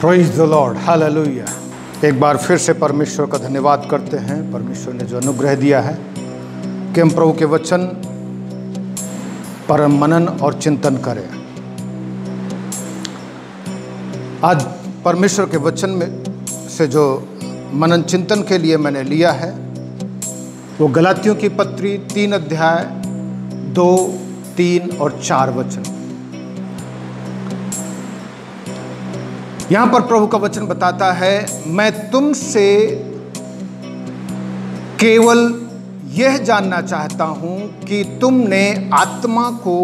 Praise the Lord, hallelujah. एक बार फिर से परमेश्वर का धन्यवाद करते हैं। परमेश्वर ने जो अनुग्रह दिया है कि हम प्रभु के वचन पर मनन और चिंतन करें। आज परमेश्वर के वचन में से जो मनन चिंतन के लिए मैंने लिया है वो गलातियों की पत्री 3 अध्याय 2, 3 और 4 वचन। यहां पर प्रभु का वचन बताता है, मैं तुमसे केवल यह जानना चाहता हूं कि तुमने आत्मा को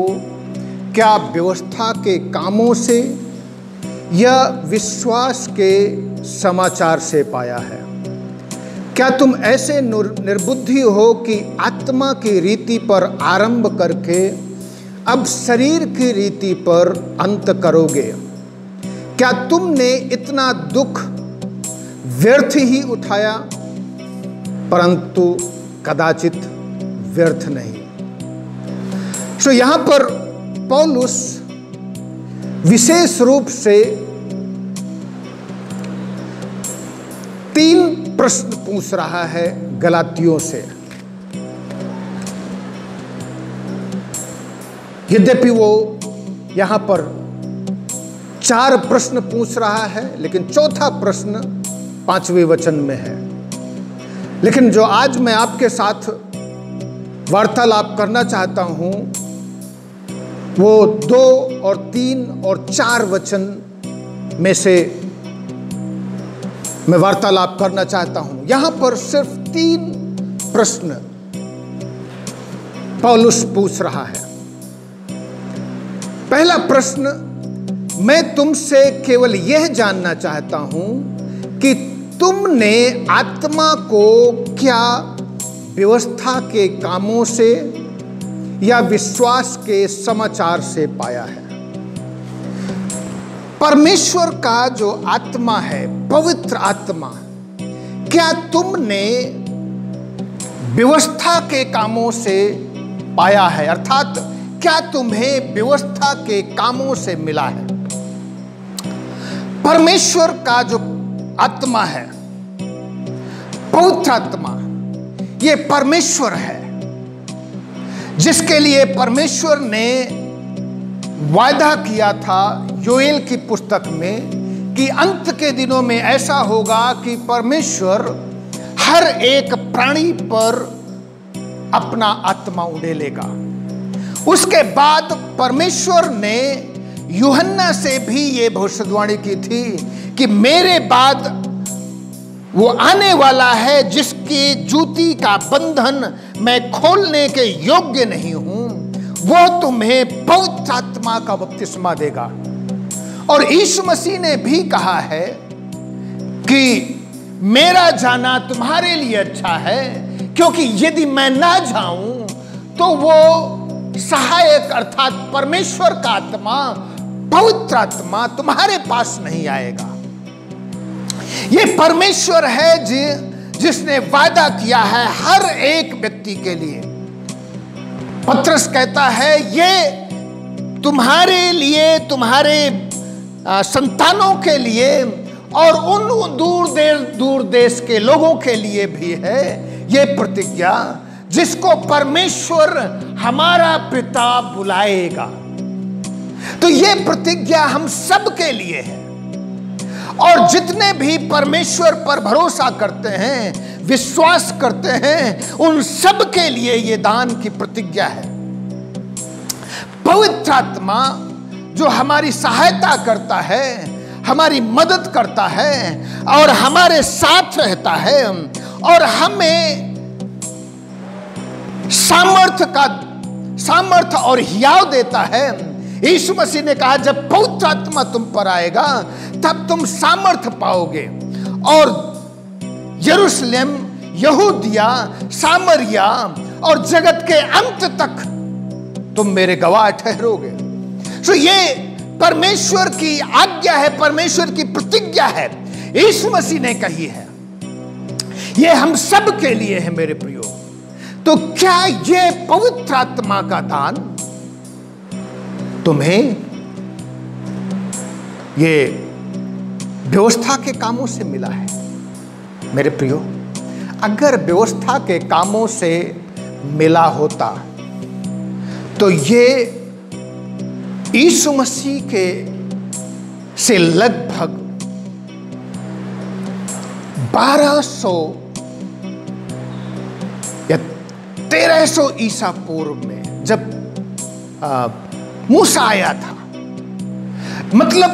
क्या व्यवस्था के कामों से या विश्वास के समाचार से पाया है। क्या तुम ऐसे निर्बुद्धि हो कि आत्मा की रीति पर आरंभ करके अब शरीर की रीति पर अंत करोगे। क्या तुमने इतना दुख व्यर्थ ही उठाया, परंतु कदाचित व्यर्थ नहीं। तो यहां पर पौलुस विशेष रूप से 3 प्रश्न पूछ रहा है गलातियों से। यद्यपि वो यहां पर 4 प्रश्न पूछ रहा है, लेकिन चौथा प्रश्न 5वें वचन में है। लेकिन जो आज मैं आपके साथ वार्तालाप करना चाहता हूं वो 2 और 3 और 4 वचन में से मैं वार्तालाप करना चाहता हूं। यहां पर सिर्फ 3 प्रश्न पौलुस पूछ रहा है। पहला प्रश्न, मैं तुमसे केवल यह जानना चाहता हूं कि तुमने आत्मा को क्या व्यवस्था के कामों से या विश्वास के समाचार से पाया है। परमेश्वर का जो आत्मा है, पवित्र आत्मा, क्या तुमने व्यवस्था के कामों से पाया है, अर्थात क्या तुम्हें व्यवस्था के कामों से मिला है। परमेश्वर का जो आत्मा है, पवित्र आत्मा, ये परमेश्वर है जिसके लिए परमेश्वर ने वायदा किया था योएल की पुस्तक में कि अंत के दिनों में ऐसा होगा कि परमेश्वर हर एक प्राणी पर अपना आत्मा उड़ेलेगा। उसके बाद परमेश्वर ने यूहन्ना से भी ये भविष्यवाणी की थी कि मेरे बाद वो आने वाला है जिसकी जूती का बंधन मैं खोलने के योग्य नहीं हूं, वो तुम्हें पवित्र आत्मा का बपतिस्मा देगा। और यीशु मसीह ने भी कहा है कि मेरा जाना तुम्हारे लिए अच्छा है, क्योंकि यदि मैं ना जाऊं तो वो सहायक अर्थात परमेश्वर का आत्मा, पवित्र आत्मा तुम्हारे पास नहीं आएगा। ये परमेश्वर है जिसने वादा किया है हर एक व्यक्ति के लिए। पत्रस कहता है ये तुम्हारे लिए, तुम्हारे संतानों के लिए और उन दूर देश के लोगों के लिए भी है ये प्रतिज्ञा, जिसको परमेश्वर हमारा पिता बुलाएगा। तो ये प्रतिज्ञा हम सब के लिए है और जितने भी परमेश्वर पर भरोसा करते हैं, विश्वास करते हैं, उन सब के लिए ये दान की प्रतिज्ञा है। पवित्र आत्मा जो हमारी सहायता करता है, हमारी मदद करता है और हमारे साथ रहता है और हमें सामर्थ और हियाव देता है। यीशु मसीह ने कहा जब पवित्र आत्मा तुम पर आएगा तब तुम सामर्थ पाओगे और यरूशलेम, यहूदिया, सामरिया और जगत के अंत तक तुम मेरे गवाह ठहरोगे। तो ये परमेश्वर की आज्ञा है, परमेश्वर की प्रतिज्ञा है, यीशु मसीह ने कही है। ये हम सब के लिए है मेरे प्रियो। तो क्या ये पवित्र आत्मा का दान तुम्हें ये व्यवस्था के कामों से मिला है? मेरे प्रियो, अगर व्यवस्था के कामों से मिला होता तो ये यीशु मसीह के से लगभग 1200 या 1300 ईसा पूर्व में जब मूसा आया था, मतलब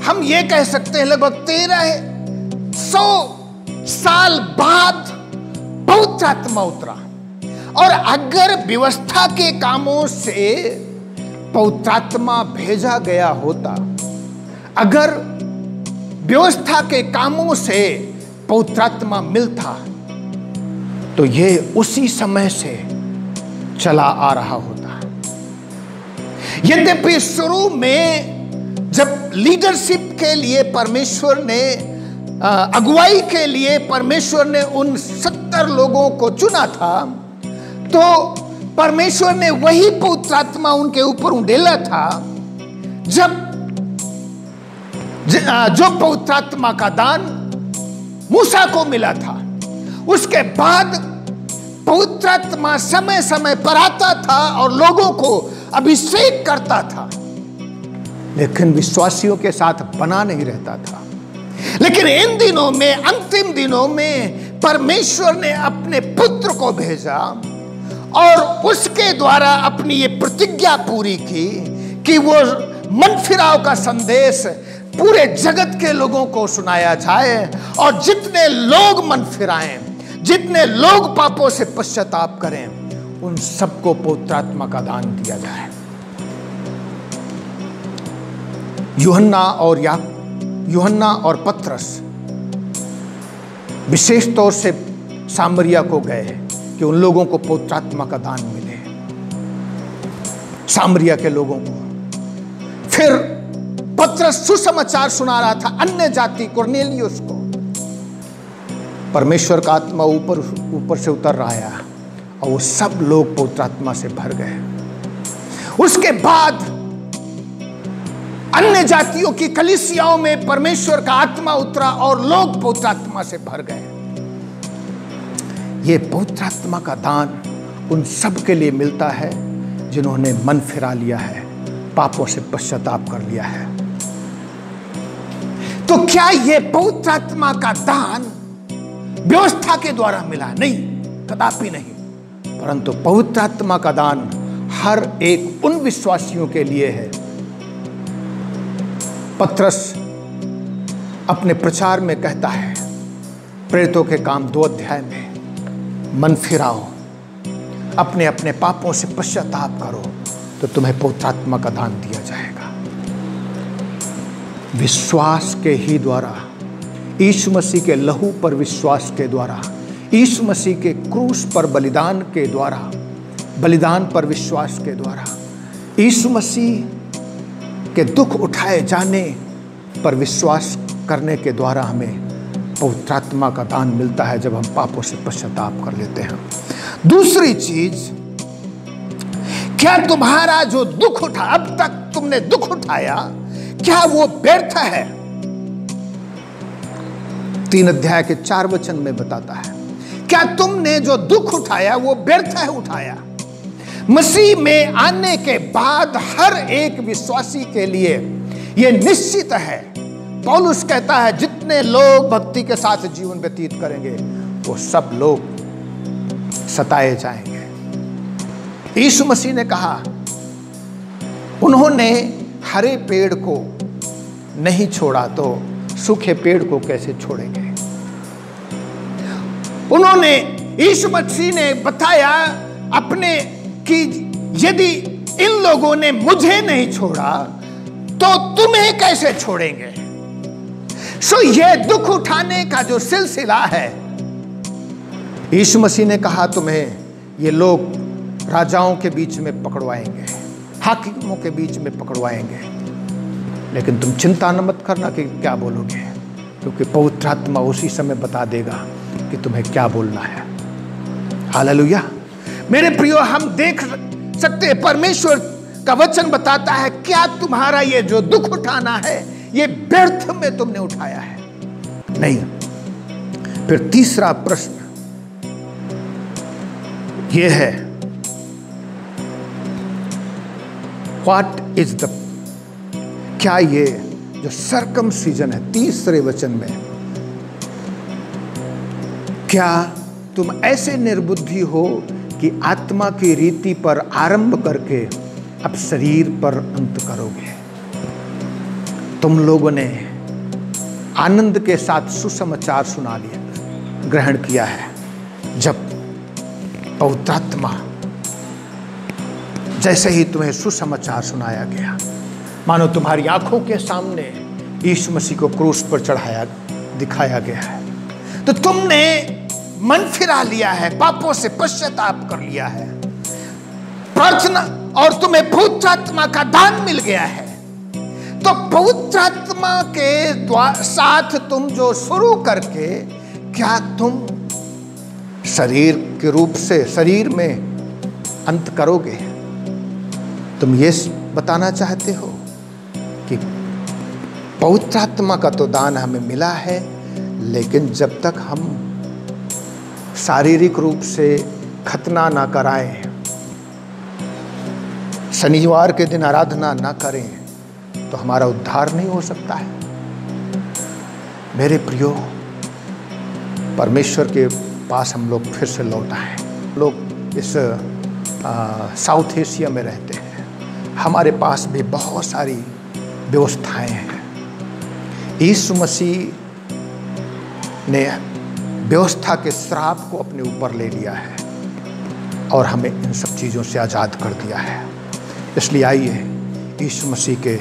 हम ये कह सकते हैं लगभग 1300 साल बाद पवित्र आत्मा उतरा। और अगर व्यवस्था के कामों से पवित्र आत्मा भेजा गया होता, अगर व्यवस्था के कामों से पवित्र आत्मा मिलता, तो ये उसी समय से चला आ रहा होता। यद्यपि शुरू में जब लीडरशिप के लिए परमेश्वर ने, अगुवाई के लिए परमेश्वर ने उन 70 लोगों को चुना था, तो परमेश्वर ने वही पवित्र आत्मा उनके ऊपर उंडेला था जब जो पवित्र आत्मा का दान मूसा को मिला था। उसके बाद पवित्र आत्मा समय समय पर आता था और लोगों को अभिषेक करता था, लेकिन विश्वासियों के साथ बना नहीं रहता था। लेकिन इन दिनों में, अंतिम दिनों में परमेश्वर ने अपने पुत्र को भेजा और उसके द्वारा अपनी ये प्रतिज्ञा पूरी की कि वो मन फिराव का संदेश पूरे जगत के लोगों को सुनाया जाए, और जितने लोग मन फिराएं, जितने लोग पापों से पश्चाताप करें, उन सबको पवित्र आत्मा का दान दिया जाए। यूहन्ना और पतरस विशेष तौर से सामरिया को गए कि उन लोगों को पवित्र आत्मा का दान मिले, सामरिया के लोगों को। फिर पतरस सुसमाचार सुना रहा था अन्य जाति कुरनेलियुस को। परमेश्वर का आत्मा ऊपर से उतर रहा है और वो सब लोग पवित्र आत्मा से भर गए। उसके बाद अन्य जातियों की कलीसियाओं में परमेश्वर का आत्मा उतरा और लोग पवित्र आत्मा से भर गए। ये पवित्र आत्मा का दान उन सब के लिए मिलता है जिन्होंने मन फिरा लिया है, पापों से पश्चाताप कर लिया है। तो क्या ये पवित्र आत्मा का दान व्यवस्था के द्वारा मिला? नहीं, कदापि नहीं। परंतु पवित्र आत्मा का दान हर एक उन विश्वासियों के लिए है। पतरस अपने प्रचार में कहता है, प्रेरितों के काम 2 अध्याय में, मन फिराओ, अपने अपने पापों से पश्चाताप करो, तो तुम्हें पवित्र आत्मा का दान दिया जाएगा। विश्वास के ही द्वारा, यीशु मसीह के लहू पर विश्वास के द्वारा, यीशु मसीह के क्रूस पर बलिदान के द्वारा, बलिदान पर विश्वास के द्वारा, यीशु मसीह के दुख उठाए जाने पर विश्वास करने के द्वारा हमें पवित्र आत्मा का दान मिलता है जब हम पापों से पश्चाताप कर लेते हैं। दूसरी चीज, क्या तुम्हारा जो दुख उठा, अब तक तुमने दुख उठाया, क्या वो व्यर्थ है? 3 अध्याय के 4 वचन में बताता है, क्या तुमने जो दुख उठाया वो व्यर्थ है उठाया? मसीह में आने के बाद हर एक विश्वासी के लिए यह निश्चित है। पौलुस कहता है, जितने लोग भक्ति के साथ जीवन व्यतीत करेंगे वो सब लोग सताए जाएंगे। यीशु मसीह ने कहा, उन्होंने हरे पेड़ को नहीं छोड़ा तो सूखे पेड़ को कैसे छोड़ेंगे? उन्होंने, यीशु मसीह ने बताया अपने कि यदि इन लोगों ने मुझे नहीं छोड़ा तो तुम्हें कैसे छोड़ेंगे? सो यह दुख उठाने का जो सिलसिला है, यीशु मसीह ने कहा, तुम्हें ये लोग राजाओं के बीच में पकड़वाएंगे, हाकिमों के बीच में पकड़वाएंगे, लेकिन तुम चिंता न मत करना कि क्या बोलोगे, क्योंकि पवित्र आत्मा उसी समय बता देगा कि तुम्हें क्या बोलना है। हालेलुया। मेरे प्रियो, हम देख सकते हैं परमेश्वर का वचन बताता है क्या तुम्हारा ये जो दुख उठाना है ये व्यर्थ में तुमने उठाया है? नहीं। फिर तीसरा प्रश्न ये है, व्हाट इज द, क्या ये जो सर्कमसीजन है तीसरे वचन में, क्या तुम ऐसे निर्बुद्धि हो कि आत्मा की रीति पर आरंभ करके अब शरीर पर अंत करोगे? तुम लोगों ने आनंद के साथ सुसमाचार सुना लिया, ग्रहण किया है, जब पवित्र आत्मा जैसे ही तुम्हें सुसमाचार सुनाया गया, मानो तुम्हारी आंखों के सामने यीशु मसीह को क्रूस पर चढ़ाया दिखाया गया है, तो तुमने मन फिरा लिया है, पापों से पश्चाताप कर लिया है, प्रार्थना, और तुम्हें पवित्र आत्मा का दान मिल गया है। तो पवित्र आत्मा के साथ तुम जो शुरू करके, क्या तुम शरीर के रूप से शरीर में अंत करोगे? तुम ये बताना चाहते हो कि पवित्र आत्मा का तो दान हमें मिला है, लेकिन जब तक हम शारीरिक रूप से खतना ना कराएं, शनिवार के दिन आराधना ना करें, तो हमारा उद्धार नहीं हो सकता है। मेरे प्रियो, परमेश्वर के पास हम लोग फिर से लौट आए। लोग इस साउथ एशिया में रहते हैं, हमारे पास भी बहुत सारी व्यवस्थाएं हैं। यीशु मसीह ने व्यवस्था के श्राप को अपने ऊपर ले लिया है और हमें इन सब चीज़ों से आज़ाद कर दिया है। इसलिए आइए यीशु मसीह के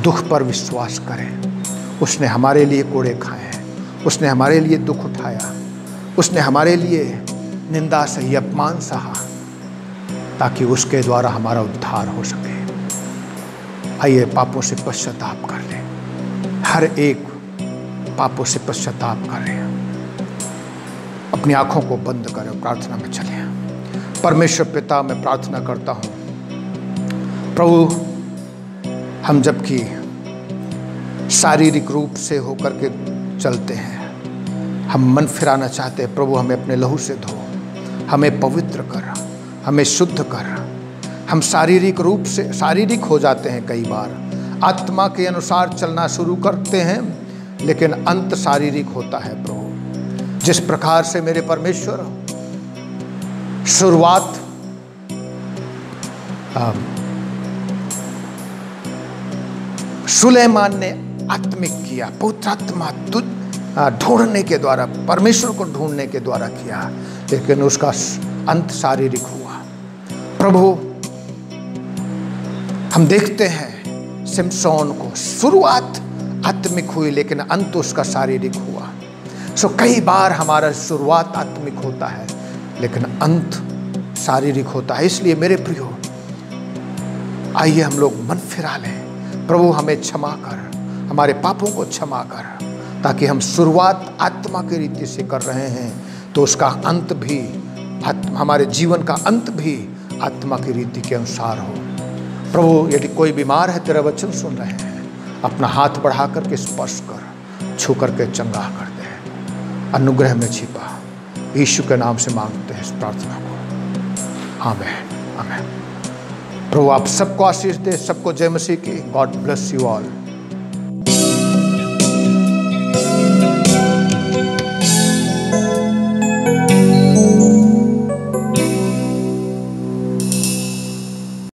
दुख पर विश्वास करें। उसने हमारे लिए कोड़े खाए हैं, उसने हमारे लिए दुख उठाया, उसने हमारे लिए निंदा सही, अपमान सहा, ताकि उसके द्वारा हमारा उद्धार हो सके। आइए पापों से पश्चाताप कर लें, हर एक पापों से पश्चाताप करें, अपनी आंखों को बंद करें, प्रार्थना में चलें। परमेश्वर पिता, मैं प्रार्थना करता हूँ प्रभु, हम जबकि शारीरिक रूप से होकर के चलते हैं, हम मन फिराना चाहते हैं प्रभु, हमें अपने लहू से धो, हमें पवित्र कर, हमें शुद्ध कर। हम शारीरिक रूप से शारीरिक हो जाते हैं, कई बार आत्मा के अनुसार चलना शुरू करते हैं, लेकिन अंत शारीरिक होता है प्रभु। जिस प्रकार से मेरे परमेश्वर शुरुआत सुलेमान ने आत्मिक किया, पवित्र आत्मा ढूंढने के द्वारा, परमेश्वर को ढूंढने के द्वारा किया, लेकिन उसका अंत शारीरिक हुआ। प्रभु, हम देखते हैं सिमसोन को शुरुआत आत्मिक हुई, लेकिन अंत उसका शारीरिक हुआ। सो कई बार हमारा शुरुआत आत्मिक होता है, लेकिन अंत शारीरिक होता है। इसलिए मेरे प्रियो, आइए हम लोग मन फिरा लें। प्रभु, हमें क्षमा कर, हमारे पापों को क्षमा कर, ताकि हम शुरुआत आत्मा की रीति से कर रहे हैं, तो उसका अंत भी, हमारे जीवन का अंत भी आत्मा की रीति के अनुसार हो। प्रभु, यदि कोई बीमार है, तेरा वचन सुन रहे हैं, अपना हाथ बढ़ा करके स्पर्श कर, छू करके चंगा कर दे। अनुग्रह में छिपा, यीशु के नाम से मांगते हैं इस प्रार्थना को, आमीन आमीन। प्रभु आप सबको आशीष दे, सबको जय मसीह की। God bless you all.